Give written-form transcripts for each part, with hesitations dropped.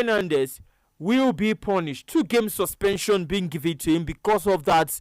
Fernandes will be punished. 2-game suspension being given to him because of that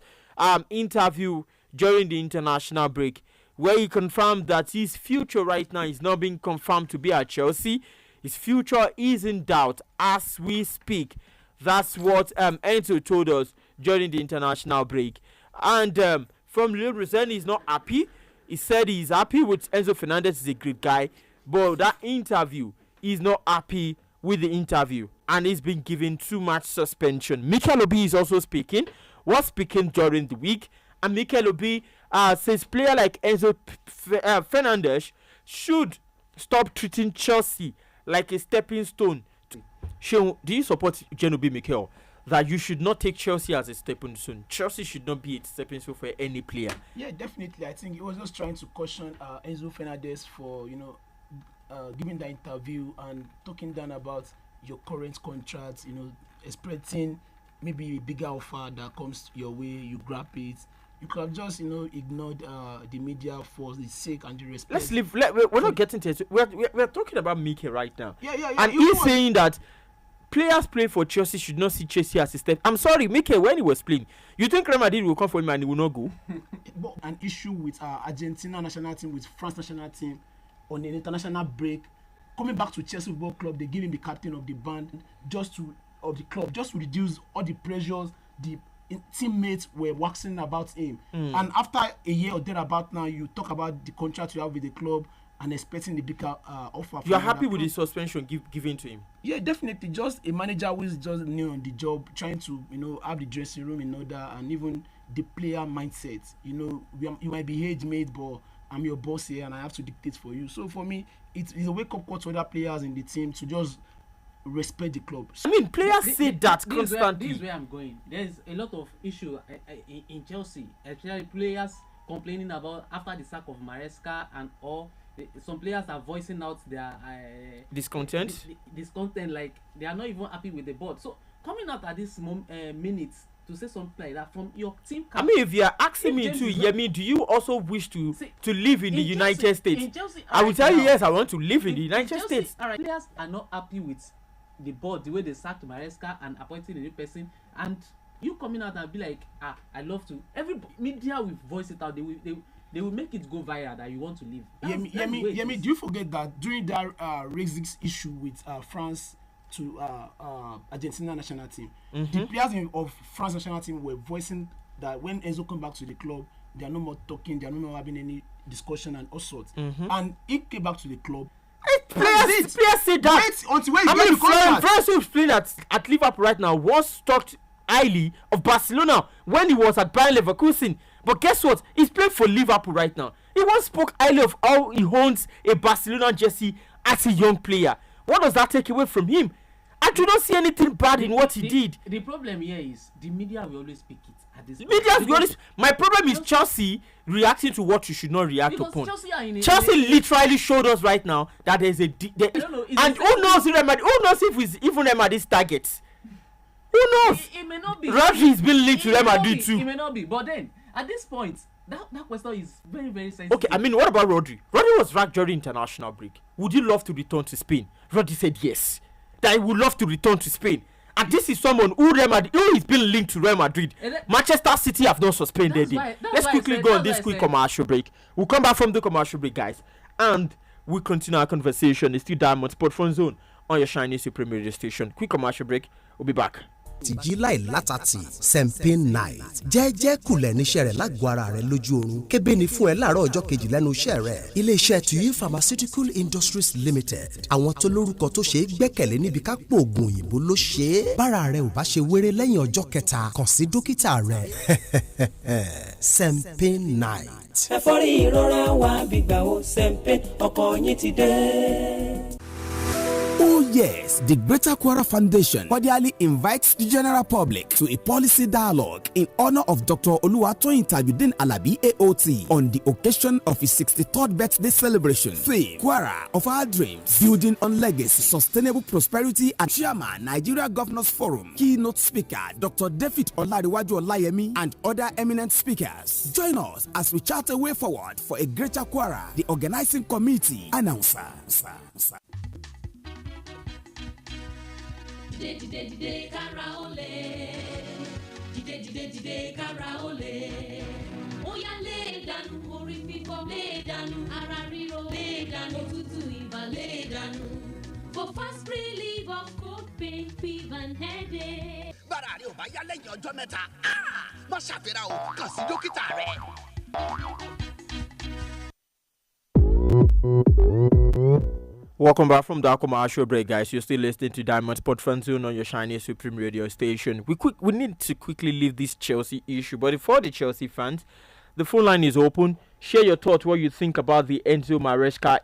interview during the international break, where he confirmed that his future right now is not being confirmed to be at Chelsea. His future is in doubt as we speak. That's what Enzo told us during the international break. And from Leo Brazil, he's not happy. He said he's happy with Enzo Fernandez, is a great guy. But that interview, he's not happy with the interview. And he's been given too much suspension. Mikel Obi is also speaking. Was speaking during the week. And Mikel Obi says player like Enzo Fernandez should stop treating Chelsea like a stepping stone. Seun, do you support Genobi Mikel that you should not take Chelsea as a stepping stone? Chelsea should not be a stepping stone for any player. Yeah, definitely. I think he was just trying to caution Enzo Fernandez for giving the interview and talking down about your current contract. Expecting maybe a bigger offer that comes your way, you grab it. You could have just, ignored the media for the sake and the respect. Let's leave. We're not getting to it. We're talking about Mikel right now. Yeah. And he's saying that players playing for Chelsea should not see Chelsea as a step. I'm sorry, Mikel, when he was playing, you think Real Madrid will come for him and he will not go? But an issue with Argentina national team, with France national team on an international break, coming back to Chelsea Football Club, they give him the captain of the band just to reduce all the pressures the teammates were waxing about him. And after a year or thereabout now, you talk about the contract you have with the club and expecting the bigger offer. You are happy with the suspension given to him? Yeah, definitely. Just a manager who is just new on the job, trying to have the dressing room in order, and even the player mindset. You might be age mate, but I'm your boss here and I have to dictate for you. So for me, it's a wake up call to other players in the team to just respect the club. I mean, players say that constantly. This is where I'm going. There's a lot of issue in Chelsea, especially players complaining about after the sack of Maresca and all. Some players are voicing out their discontent. Discontent, like they are not even happy with the board. So coming out at this minute to say something like that from your team. I mean, if you are asking me to, Yemi, do you also wish to live in the United States? Chelsea, I will tell you, yes, I want to live in the United States. All right, players are not happy with the board, the way they sacked Maresca and appointing a new person, and you coming out and be like, I love to. Every media will voice it out. They will make it go viral that you want to leave. Yemi, do you forget that during that racist issue with France to Argentina national team, the players of France national team were voicing that when Enzo come back to the club, they are no more talking, they are no more having any discussion and all sorts. And he came back to the club. Players say that. Wait until when you France who's playing at Liverpool right now was talked highly of Barcelona when he was at Bayern Leverkusen. But guess what? He's playing for Liverpool right now. He once spoke highly of how he owns a Barcelona jersey as a young player. What does that take away from him? I do not see anything bad in what he did. The problem here is the media will always pick it at this point. My problem is Chelsea reacting to what you should not react upon. Chelsea literally showed us right now that there's a and who knows if it's even Real Madrid's target? Who knows? It may not be. Rodri is being linked to Real Madrid too. It may not be, but then at this point, that question is very, very sensitive. Okay, I mean, what about Rodri? Rodri was racked during international break. Would you love to return to Spain? Rodri said yes, that he would love to return to Spain. And this is someone who is being linked to Real Madrid. Manchester City have not suspended him. Let's quickly go on this quick commercial break. We'll come back from the commercial break, guys, and we'll continue our conversation. It's still Diamond Sport Phone Zone on your shiny supreme radio station. Quick commercial break. We'll be back. tìjí láì látàtì sempin night jẹ́jẹ́ kulẹ̀ níṣẹ́ rẹ̀ lágọ̀ọ́ ara rẹ̀ lójú oorun kébé ni fún ẹ láàárọ̀ ọjọ́ kejì lẹ́nu iṣẹ́ rẹ̀ iléeṣẹ́ tuyi pharmaceutical industries limited àwọn tó lórúkọ tó ṣe é gbẹ́kẹ̀lé níbi ká pò oògùn òyìnbó ló ṣe é bára rẹ̀ ò bá ṣe wéré lẹ́yìn ọjọ́ kẹta kàn sí dókítà rẹ̀ sempin night. ẹ̀fọ́rí ìrora wa gbígbà wo sempin ọkọ̀ yín ti dé. Oh yes, the Greater Kwara Foundation cordially invites the general public to a policy dialogue in honor of Dr. Oluwatoyin Tajudeen Alabi AOT on the occasion of his 63rd birthday celebration. Theme: Kwara of our dreams, building on legacy, sustainable prosperity, and Chairman, Nigeria Governors Forum. Keynote speaker, Dr. David Olariwaju Olayemi, and other eminent speakers. Join us as we chart a way forward for a Greater Kwara. The organizing committee announcer. Dìde kára ó lè. Dìde kára ó lè. Ó yá lé dànù orí fífọ́, lé dànù ara ríro, lé dànù òtútù ibà, lé dànù. For fast relief of cold pain, fever and headache. Bára rẹ ò bá yá lẹ́yìn ọjọ́ mẹ́ta, má ṣàfihàn o, kàn sí dókítà rẹ. Welcome back from the commercial break, guys. You're still listening to Diamond Sport Fan Zone on your shiny Supreme Radio station. We need to quickly leave this Chelsea issue, but for the Chelsea fans, the phone line is open. Share your thoughts, what you think about the Enzo Maresca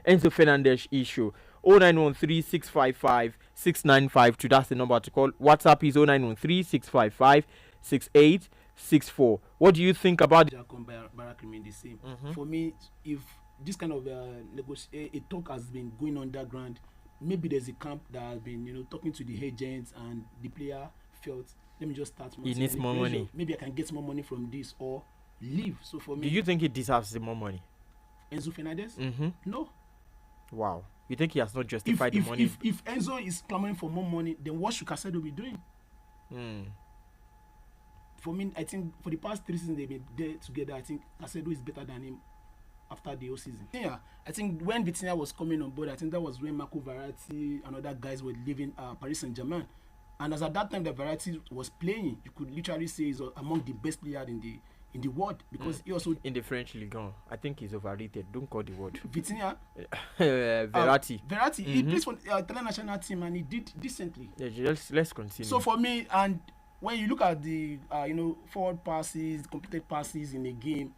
Enzo Fernandez issue. 0913 655 6952. That's the number to call. WhatsApp is 0913 655 6864. What do you think about it? Barak remain the same. For me, if this kind of a talk has been going underground, maybe there's a camp that has been talking to the agents, and the player felt, let me just start. He needs more money. Maybe I can get more money from this or leave. So for me, do you think he deserves the more money? Enzo Fernandez? No. Wow. You think he has not justified the money? If Enzo is clamoring for more money, then what should Casado be doing? For me, I think for the past 3 seasons they've been there together, I think Casado is better than him after the whole season. Yeah, I think when Vitinha was coming on board, I think that was when Marco Verratti and other guys were leaving Paris Saint-Germain. And as at that time the Verratti was playing, you could literally say he's among the best players in the world, because he also in the French Ligue 1. I think he's overrated. Don't call the word. Vitinha, Verratti. He plays for the Italian national team and he did decently. Yeah, let's continue. So for me, and when you look at the forward passes, completed passes in a game,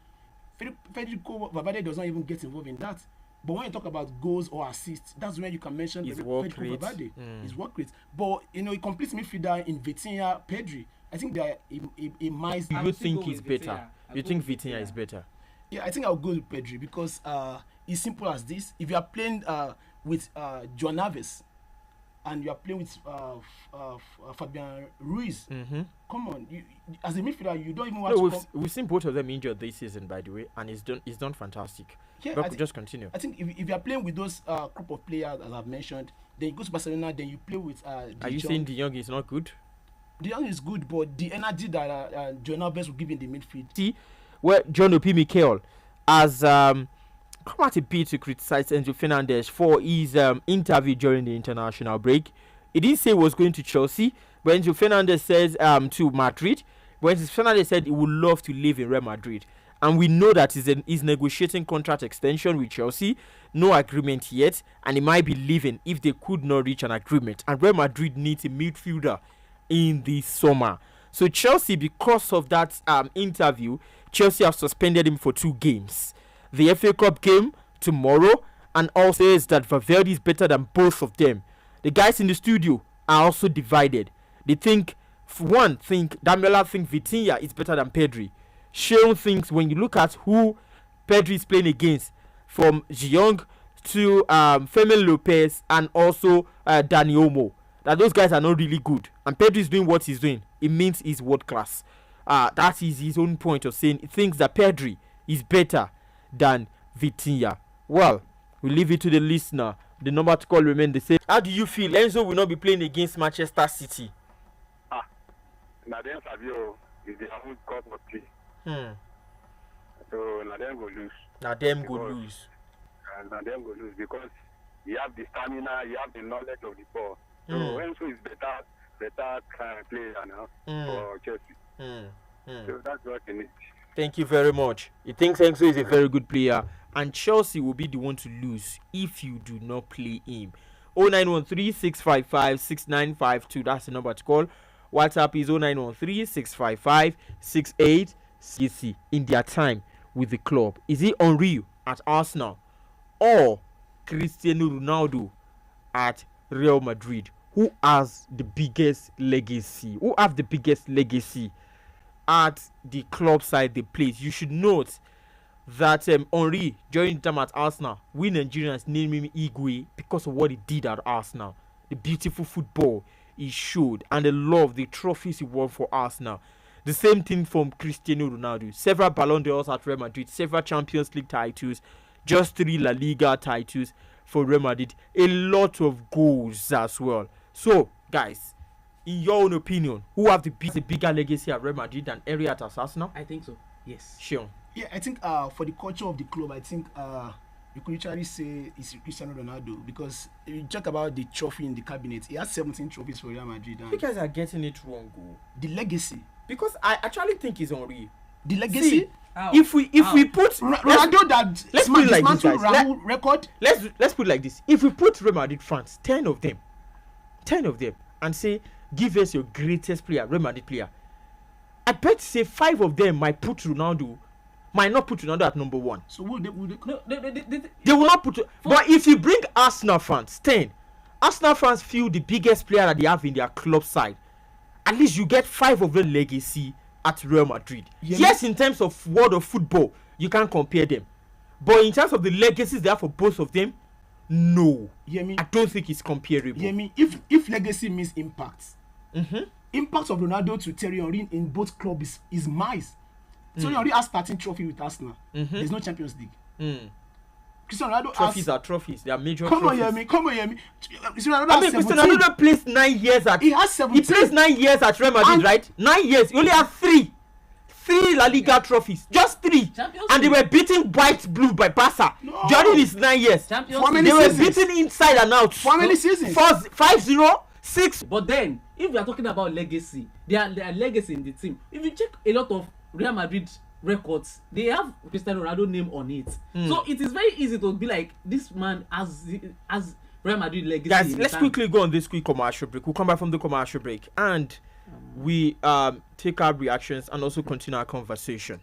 Federico Valverde does not even get involved in that. But when you talk about goals or assists, that's when you can mention his Federico Valverde, his work rate. But a complete midfielder in Vitinha, Pedri, I think that he might. You think he's better? You think Vitinha is better? Yeah, I think I'll go with Pedri because it's simple as this. If you are playing with Joan Alves and you are playing with Fabian Ruiz, come on, you, as a midfielder, you don't even want to. We've seen both of them injured this season, by the way, and he's done fantastic. Yeah, but just continue. I think if you are playing with those group of players, as I've mentioned, then you go to Barcelona, then you play with. Are you saying De Jong is not good? De Jong is good, but the energy that Joan Alves will give in the midfield. See, where John Obi Mikel has come out a bit to criticize Enzo Fernandez for his interview during the international break. He didn't say he was going to Chelsea, but Enzo Fernandez says to Madrid. But Enzo Fernandez said he would love to live in Real Madrid. And we know that he's negotiating contract extension with Chelsea. No agreement yet, and he might be leaving if they could not reach an agreement. And Real Madrid needs a midfielder in the summer. So Chelsea, because of that interview, Chelsea have suspended him for 2 games. The FA Cup game tomorrow, and also says that Valverde is better than both of them. The guys in the studio are also divided. They think Dameola think Vitinha is better than Pedri. Sheon thinks when you look at who Pedri is playing against, from Jong to Fermin Lopez and also Dani Olmo, that those guys are not really good. And Pedri is doing what he's doing. It means he's world class. That is his own point of saying he thinks that Pedri is better than Vitinha. Well, we leave it to the listener. The number to call remains the same. How do you feel? Enzo will not be playing against Manchester City. Now then, Fabio is the own cup of tea. So now them go lose. Now them go lose. And now them go lose because you have the stamina, you have the knowledge of the ball. So Enzo is better player now for Chelsea. So that's what he needs. Thank you very much. He thinks Enzo is a very good player, and Chelsea will be the one to lose if you do not play him. 0913 655 6952. That's the number to call. WhatsApp is 0913 655 6860. In their time with the club, is it Henry at Arsenal or Cristiano Ronaldo at Real Madrid? Who has the biggest legacy? Who have the biggest legacy at the club side they play? You should note that Henry, during the time at Arsenal, we Nigerians name him Igwe because of what he did at Arsenal. The beautiful football he showed and the love, the trophies he won for Arsenal. The same thing from Cristiano Ronaldo. Several Ballon d'Ors at Real Madrid, several Champions League titles, just 3 La Liga titles for Real Madrid. A lot of goals as well. So, guys, in your own opinion, who have the bigger legacy at Real Madrid than Henry at Arsenal? I think so. Yes. Sure. Yeah, I think for the culture of the club, I think you could literally say it's Cristiano Ronaldo, because if you talk about the trophy in the cabinet, he has 17 trophies for Real Madrid. And you guys are getting it wrong, the legacy. Because I actually think it's unreal. The legacy. See, if we put Ronaldo let's put it like this, guys. Record. Let's put it like this. If we put Real Madrid fans, 10 of them, and say, give us your greatest player, Real Madrid player, I bet say 5 of them might not put Ronaldo at number 1. So would they no, they will not put. But if you bring Arsenal fans, 10, Arsenal fans feel the biggest player that they have in their club side, at least you get 5 of their legacy at Real Madrid. Yes, in terms of world of football, you can't compare them. But in terms of the legacies they have for both of them, no. I don't think it's comparable. If legacy means impact, impact of Ronaldo to Thierry Henry in both clubs is miles. Thierry Henry has 13 trophies with Arsenal. There's no Champions League. Cristiano Ronaldo trophies are trophies. They are major come trophies. Come on, hear me. Cristiano Ronaldo plays 9 years at. He has 17. He plays 9 years at Real Madrid, right? 9 years. He only has 3 La Liga trophies. Just 3. And they were beaten white blue by Barca. During his 9 years. They were beaten inside and out. For how many seasons? 5-0, 6. But then, if we are talking about legacy, their legacy in the team. If you check a lot of Real Madrid records, they have Cristiano Ronaldo name on it. So it is very easy to be like, this man has Real Madrid legacy. Guys, let's quickly go on this quick commercial break. We'll come back from the commercial break and we take our reactions and also continue our conversation.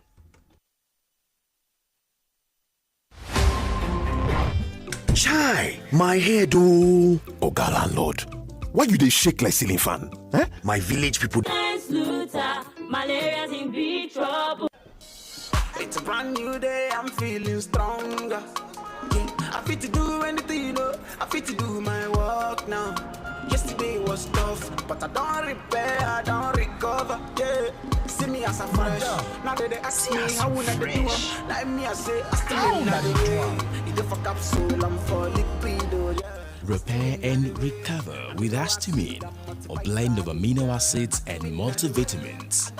Chai, my head oh. Oga landlord, why you dey shake like ceiling fan? Eh? My village people. Malaria's in big trouble. It's a brand new day, I'm feeling stronger. Yeah, I fit to do anything, you know. I fit to do my work now. Yesterday was tough, but I don't repair, I don't recover. Yeah, see me as a fresh. Now they ask me how would I do it. Like me, I say I still in the way. If for capsule, I'm for liquido. Yeah. Repair and recover with Astamine, a blend of amino acids and multivitamins.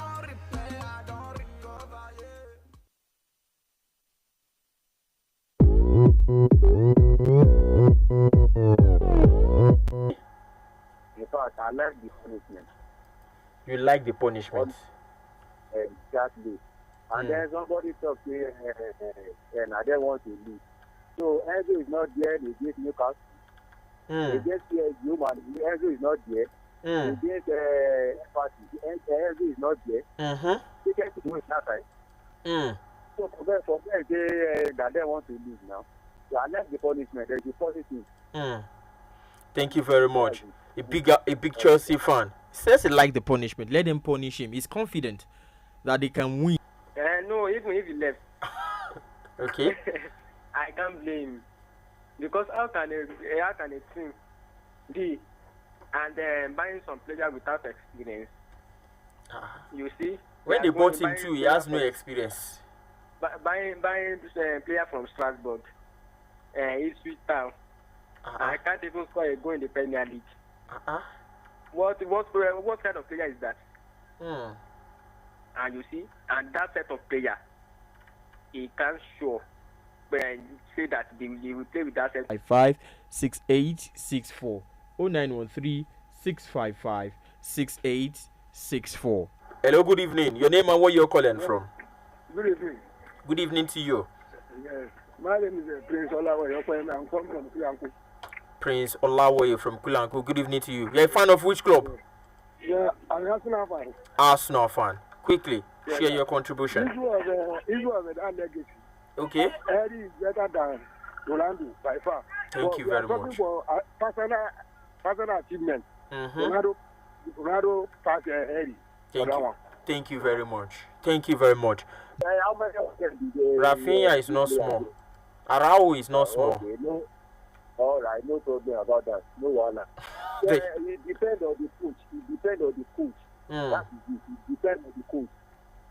In fact, I like the punishment. You like the punishment? Exactly. And then somebody talks, and I don't want to lose. So Enzo is not there, they get Newcastle. They get PSG, Enzo is not there. They get Enzo is not there. They get to win that time. So for them, they want to lose now. So I like the punishment. There's the positive. Thank you very much. A big Chelsea fan says he like the punishment. Let them punish him. He's confident that they can win. No, even if he left. Okay. I can't blame him. Because how can a team be and buying some player without experience? You see? When they bought him too, he has no experience. Buying player from Strasbourg, Ipswich Town. I can't even score a goal in the Premier League. What kind of player is that? And you see, and that set of player, he can't show. Say that they will play with that set. 556864 0913 655 6864. Hello, good evening. Your name and where you're calling from? Good evening. Good evening to you. Yes, my name is Prince Olawoye. I'm from Kulanku. Prince Olawoye from Kulanku. Good evening to you. You're a fan of which club? Yeah, I'm an Arsenal fan. Arsenal fan. Quickly, share your contribution. This was a legacy. Okay. Eddie is better than Ronaldo by far. Thank you very much. For personal achievement. Ronaldo passed Eddie. Thank you very much. Thank you very much. How many of them did Rafinha is not small. Arau is not small. Okay, no. All right, no problem about that. No one. It depends on the coach. That is it. It depends on the coach.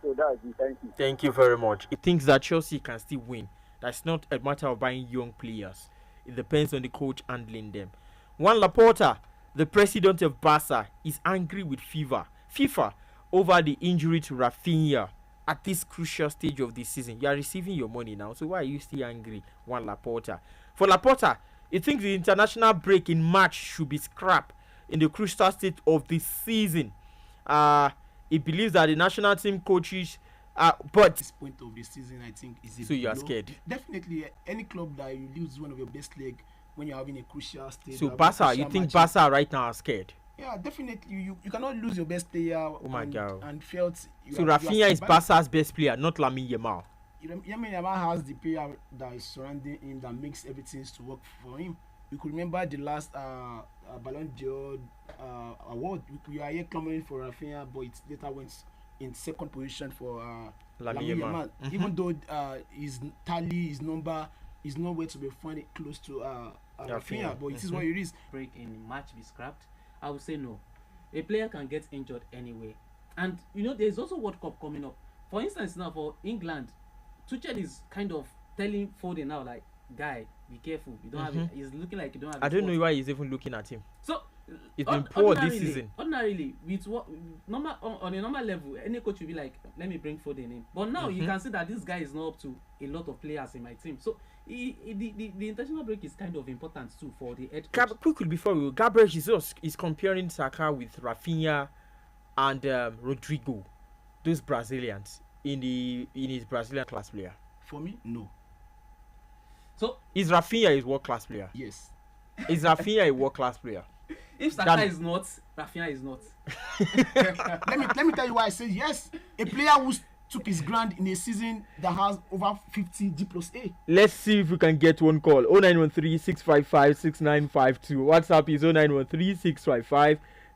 So that's it. Thank you. Thank you very much. He thinks that Chelsea can still win. That's not a matter of buying young players. It depends on the coach handling them. Juan Laporta the president of Barca is angry with FIFA over the injury to Rafinha at this crucial stage of the season. You are receiving your money now, so why are you still angry? Juan Laporta. For Laporta, he thinks the international break in March should be scrapped in the crucial state of the season. He believes that the national team coaches, but this point of the season, I think, is so you are scared. Definitely, any club that you lose one of your best leg when you're having a crucial stage. So Barca, you think Barca right now are scared? Yeah, definitely. You cannot lose your best player. Oh my God! And felt. So Rafinha is Barca's best player, not Lamine Yamal. Lamine Yamal has the player that is surrounding him that makes everything to work for him. We could remember the last Ballon d'Or award. We are here clamoring for Rafinha, but it later went in second position for Lamine Yamal. Even though his tally, his number is nowhere to be found close to Rafinha, but it is what it is. Break in match be scrapped. I would say no. A player can get injured anyway, and there's also World Cup coming up. For instance, now for England, Tuchel is kind of telling Foden now, like, guy, be careful. You don't have it. He's looking like you don't have. I don't know why he's even looking at him. So it's been poor this season. Ordinarily, with what on a normal level, any coach will be like, let me bring Foden in. But now you can see that this guy is not up to a lot of players in my team. So the international break is kind of important too for the head coach. Quickly before we go, Gabriel Jesus is comparing Saka with Rafinha and Rodrigo, those Brazilians in his Brazilian class player. For me, no. So is Rafinha a world class player? Yes. Is Rafinha a world class player? If Saka is not, Rafinha is not. let me tell you why I say yes. A player who took his grand in a season that has over 50 G+A. Let's see if we can get one call. 0913-655-6952. WhatsApp is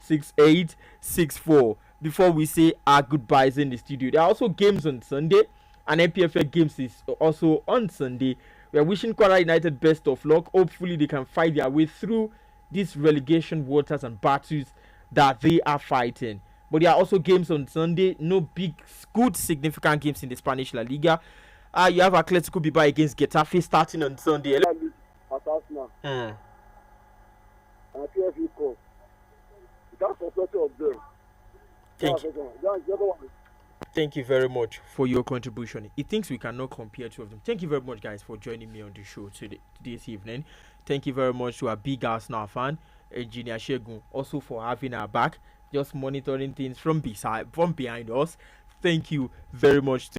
0913-655-6864. Before we say our goodbyes in the studio, there are also games on Sunday, and NPFL games is also on Sunday. We are wishing Kwara United best of luck. Hopefully they can fight their way through these relegation waters and battles that they are fighting. But there are also games on Sunday. No big, good, significant games in the Spanish La Liga. You have Atletico Bilbao against Getafe starting on Sunday. Thank you very much for your contribution. He thinks we cannot compare two of them. Thank you very much, guys, for joining me on the show this evening. Thank you very much to our big Arsenal fan, Engineer Shegun, also for having our back, just monitoring things from behind us. Thank you very much.